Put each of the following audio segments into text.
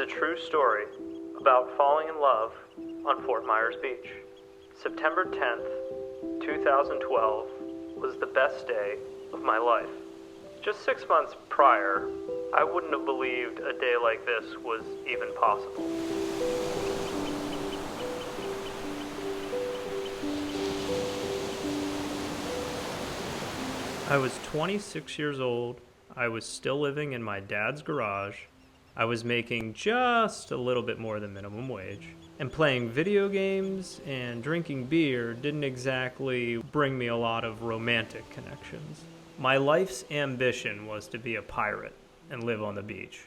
true story about falling in love on Fort Myers Beach. September 10th, 2012 was the best day of my life. Just 6 months prior, I wouldn't have believed a day like this was even possible. I was 26 years old. I was still living in my dad's garage. I was making just a little bit more than minimum wage. And playing video games and drinking beer didn't exactly bring me a lot of romantic connections. My life's ambition was to be a pirate and live on the beach.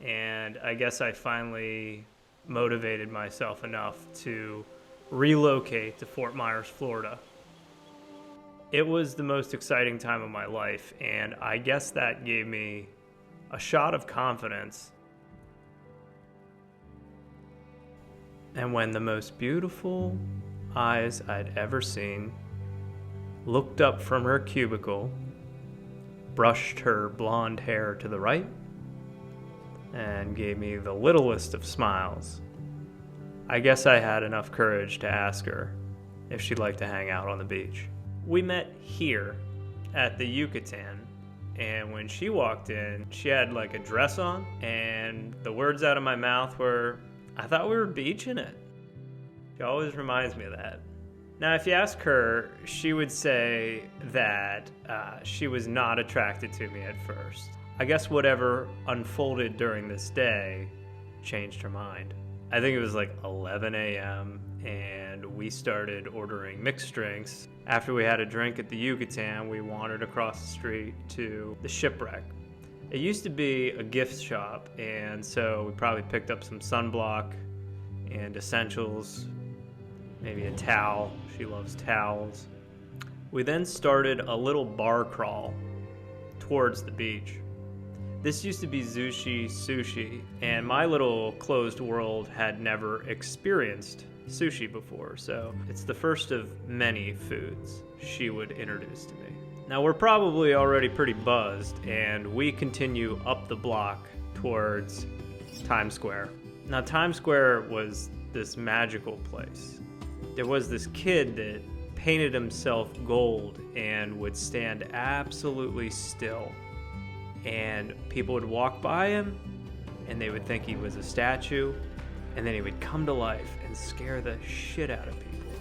And I guess I finally motivated myself enough to relocate to Fort Myers, Florida. It was the most exciting time of my life, and I guess that gave me a shot of confidence. And when the most beautiful eyes I'd ever seen looked up from her cubicle, brushed her blonde hair to the right, and gave me the littlest of smiles, I guess I had enough courage to ask her if she'd like to hang out on the beach. We met here at the Yucatan, and when she walked in, she had like a dress on, and the words out of my mouth were, "I thought we were beaching it." She always reminds me of that. Now, if you ask her, she would say that she was not attracted to me at first. I guess whatever unfolded during this day changed her mind. I think it was like 11 a.m. and we started ordering mixed drinks. After we had a drink at the Yucatan, we wandered across the street to the Shipwreck. It used to be a gift shop, and so we probably picked up some sunblock and essentials, maybe a towel. She loves towels. We then started a little bar crawl towards the beach. This used to be sushi, and my little closed world had never experienced sushi before, so it's the first of many foods she would introduce to me. Now, we're probably already pretty buzzed, and we continue up the block towards Times Square. Now, Times Square was this magical place. There was this kid that painted himself gold and would stand absolutely still. And people would walk by him, and they would think he was a statue, and then he would come to life and scare the shit out of people.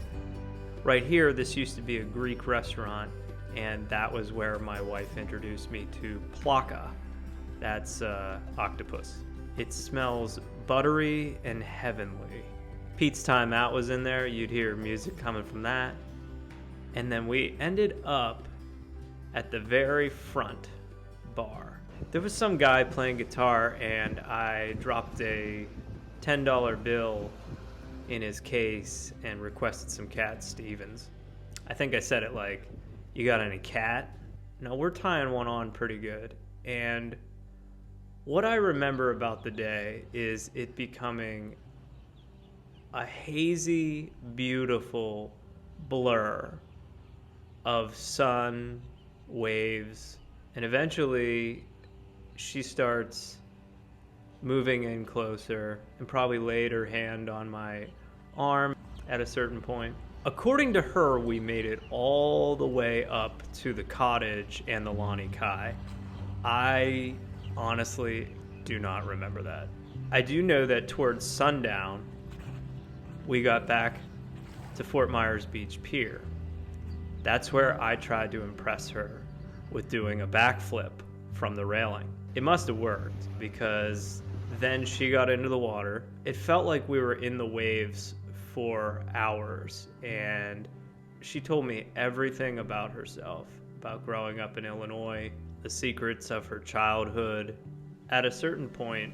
Right here, this used to be a Greek restaurant, and that was where my wife introduced me to plaka. That's octopus. It smells buttery and heavenly. Pete's Time Out was in there. You'd hear music coming from that. And then we ended up at the very front bar. There was some guy playing guitar, and I dropped a $10 bill in his case and requested some Cat Stevens. I think I said it like, "You got any cat?" No, we're tying one on pretty good. And what I remember about the day is it becoming a hazy, beautiful blur of sun, waves, and eventually she starts moving in closer and probably laid her hand on my arm at a certain point. According to her, we made it all the way up to the cottage and the Lani Kai. I honestly do not remember that. I do know that towards sundown, we got back to Fort Myers Beach Pier. That's where I tried to impress her with doing a backflip from the railing. It must have worked, because then she got into the water. It felt like we were in the waves for hours, and she told me everything about herself, about growing up in Illinois, the secrets of her childhood. At a certain point,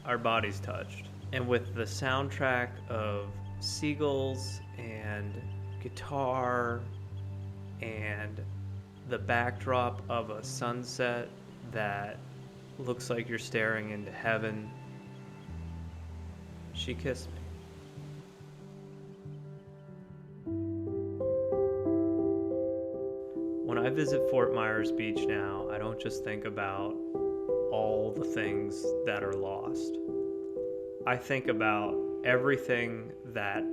our bodies touched, and with the soundtrack of seagulls and guitar and the backdrop of a sunset that looks like you're staring into heaven, she kissed me. When I visit Fort Myers Beach now, I don't just think about all the things that are lost. I think about everything that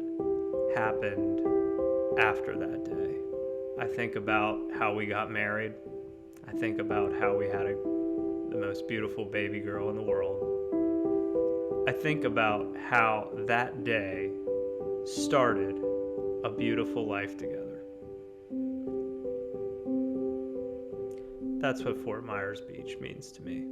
happened after that day. I think about how we got married. I think about how we had the most beautiful baby girl in the world. I think about how that day started a beautiful life together. That's what Fort Myers Beach means to me.